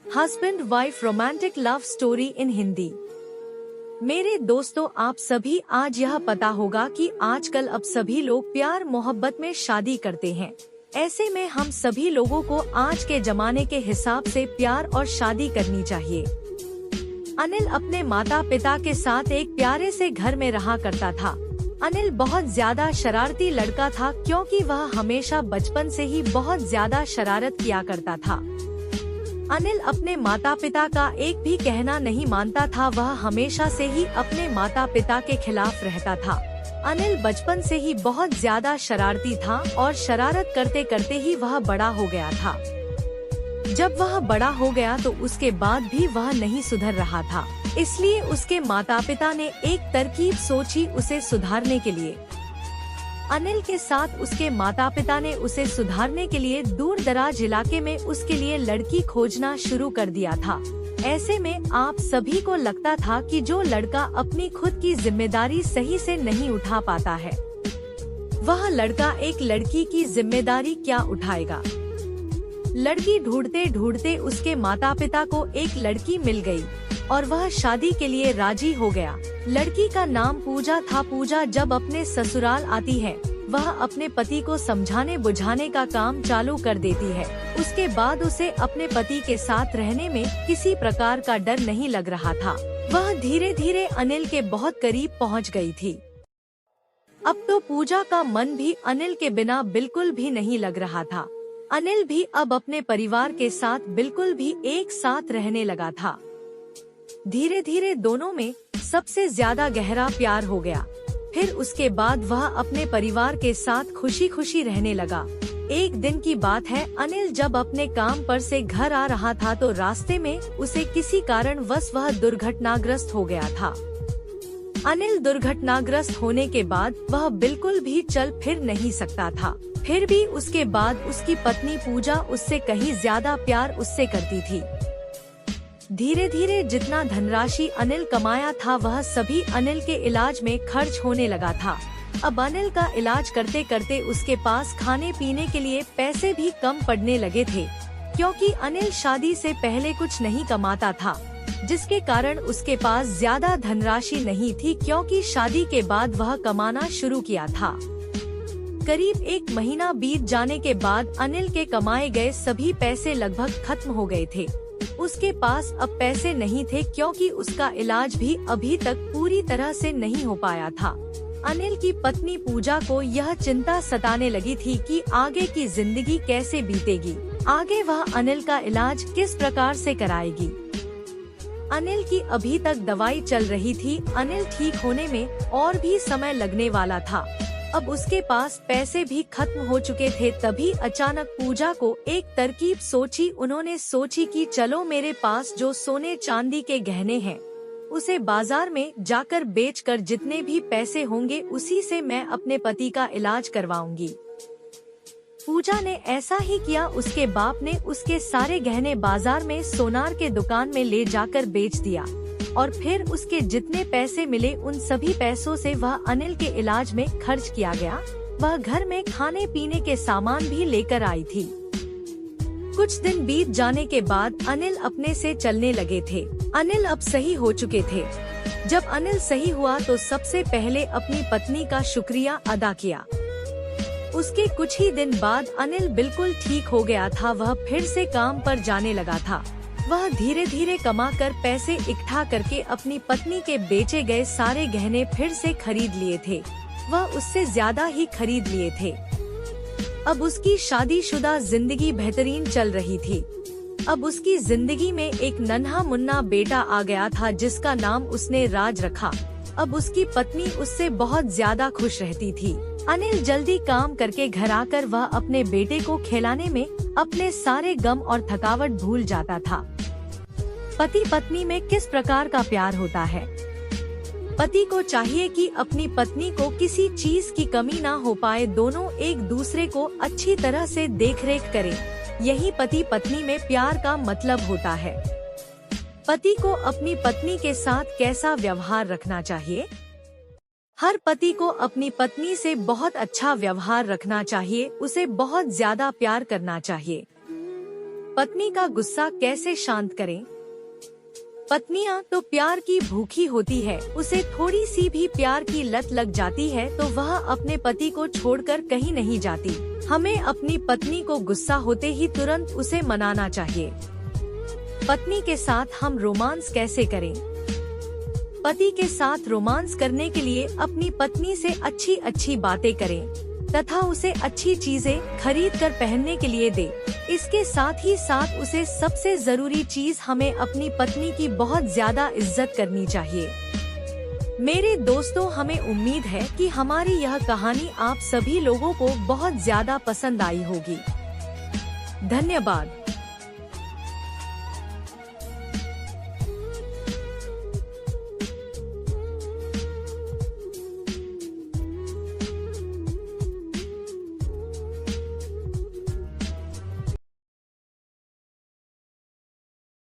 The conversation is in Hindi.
Husband wife romantic love story in Hindi. मेरे दोस्तों, आप सभी आज यह पता होगा कि आजकल अब सभी लोग प्यार मोहब्बत में शादी करते हैं। ऐसे में हम सभी लोगों को आज के जमाने के हिसाब से प्यार और शादी करनी चाहिए। अनिल अपने माता पिता के साथ एक प्यारे से घर में रहा करता था। अनिल बहुत ज्यादा शरारती लड़का था क्योंकि वह हमेशा बचपन से ही बहुत ज्यादा शरारत किया करता था। अनिल अपने माता पिता का एक भी कहना नहीं मानता था। वह हमेशा से ही अपने माता पिता के खिलाफ रहता था। अनिल बचपन से ही बहुत ज्यादा शरारती था और शरारत करते करते ही वह बड़ा हो गया था। जब वह बड़ा हो गया तो उसके बाद भी वह नहीं सुधर रहा था। इसलिए उसके माता पिता ने एक तरकीब सोची उसे सुधारने के लिए। अनिल के साथ उसके माता पिता ने उसे सुधारने के लिए दूर दराज इलाके में उसके लिए लड़की खोजना शुरू कर दिया था। ऐसे में आप सभी को लगता था कि जो लड़का अपनी खुद की जिम्मेदारी सही से नहीं उठा पाता है, वह लड़का एक लड़की की जिम्मेदारी क्या उठाएगा। लड़की ढूंढते ढूंढते उसके माता पिता को एक लड़की मिल गई और वह शादी के लिए राजी हो गया। लड़की का नाम पूजा था। पूजा जब अपने ससुराल आती है, वह अपने पति को समझाने बुझाने का काम चालू कर देती है। उसके बाद उसे अपने पति के साथ रहने में किसी प्रकार का डर नहीं लग रहा था। वह धीरे धीरे अनिल के बहुत करीब पहुंच गई थी। अब तो पूजा का मन भी अनिल के बिना बिल्कुल भी नहीं लग रहा था। अनिल भी अब अपने परिवार के साथ बिल्कुल भी एक साथ रहने लगा था। धीरे धीरे दोनों में सबसे ज्यादा गहरा प्यार हो गया। फिर उसके बाद वह अपने परिवार के साथ खुशी खुशी रहने लगा। एक दिन की बात है, अनिल जब अपने काम पर से घर आ रहा था तो रास्ते में उसे किसी कारणवश वह दुर्घटनाग्रस्त हो गया था। अनिल दुर्घटनाग्रस्त होने के बाद वह बिल्कुल भी चल फिर नहीं सकता था। फिर भी उसके बाद उसकी पत्नी पूजा उससे कहीं ज्यादा प्यार उससे करती थी। धीरे धीरे जितना धनराशि अनिल कमाया था वह सभी अनिल के इलाज में खर्च होने लगा था। अब अनिल का इलाज करते करते उसके पास खाने पीने के लिए पैसे भी कम पड़ने लगे थे, क्योंकि अनिल शादी से पहले कुछ नहीं कमाता था, जिसके कारण उसके पास ज्यादा धनराशि नहीं थी, क्योंकि शादी के बाद वह कमाना शुरू किया था। करीब एक महीना बीत जाने के बाद अनिल के कमाए गए सभी पैसे लगभग खत्म हो गए थे। उसके पास अब पैसे नहीं थे क्योंकि उसका इलाज भी अभी तक पूरी तरह से नहीं हो पाया था। अनिल की पत्नी पूजा को यह चिंता सताने लगी थी कि आगे की जिंदगी कैसे बीतेगी, आगे वह अनिल का इलाज किस प्रकार से कराएगी। अनिल की अभी तक दवाई चल रही थी। अनिल ठीक होने में और भी समय लगने वाला था। अब उसके पास पैसे भी खत्म हो चुके थे। तभी अचानक पूजा को एक तरकीब सोची। उन्होंने सोची कि चलो मेरे पास जो सोने चांदी के गहने हैं उसे बाजार में जाकर बेचकर जितने भी पैसे होंगे उसी से मैं अपने पति का इलाज करवाऊंगी। पूजा ने ऐसा ही किया। उसके बाप ने उसके सारे गहने बाजार में सोनार के दुकान में ले जाकर बेच दिया और फिर उसके जितने पैसे मिले उन सभी पैसों से वह अनिल के इलाज में खर्च किया गया। वह घर में खाने पीने के सामान भी लेकर आई थी। कुछ दिन बीत जाने के बाद अनिल अपने से चलने लगे थे। अनिल अब सही हो चुके थे। जब अनिल सही हुआ तो सबसे पहले अपनी पत्नी का शुक्रिया अदा किया। उसके कुछ ही दिन बाद अनिल बिल्कुल ठीक हो गया था। वह फिर से काम पर जाने लगा था। वह धीरे धीरे कमाकर पैसे इकट्ठा करके अपनी पत्नी के बेचे गए सारे गहने फिर से खरीद लिए थे। वह उससे ज्यादा ही खरीद लिए थे। अब उसकी शादीशुदा जिंदगी बेहतरीन चल रही थी। अब उसकी जिंदगी में एक नन्हा मुन्ना बेटा आ गया था जिसका नाम उसने राज रखा। अब उसकी पत्नी उससे बहुत ज्यादा खुश रहती थी। अनिल जल्दी काम करके घर आकर वह अपने बेटे को खिलाने में अपने सारे गम और थकावट भूल जाता था। पति पत्नी में किस प्रकार का प्यार होता है। पति को चाहिए कि अपनी पत्नी को किसी चीज की कमी ना हो पाए। दोनों एक दूसरे को अच्छी तरह से देखरेख करें। यही पति पत्नी में प्यार का मतलब होता है। पति को अपनी पत्नी के साथ कैसा व्यवहार रखना चाहिए। हर पति को अपनी पत्नी से बहुत अच्छा व्यवहार रखना चाहिए, उसे बहुत ज्यादा प्यार करना चाहिए। पत्नी का गुस्सा कैसे शांत करें? पत्नियां तो प्यार की भूखी होती है, उसे थोड़ी सी भी प्यार की लत लग जाती है तो वह अपने पति को छोड़कर कहीं नहीं जाती। हमें अपनी पत्नी को गुस्सा होते ही तुरंत उसे मनाना चाहिए। पत्नी के साथ हम रोमांस कैसे करें? पति के साथ रोमांस करने के लिए अपनी पत्नी से अच्छी अच्छी बातें करें तथा उसे अच्छी चीजें खरीद कर पहनने के लिए दे। इसके साथ ही साथ उसे सबसे जरूरी चीज हमें अपनी पत्नी की बहुत ज्यादा इज्जत करनी चाहिए। मेरे दोस्तों, हमें उम्मीद है कि हमारी यह कहानी आप सभी लोगों को बहुत ज्यादा पसंद आई होगी। धन्यवाद।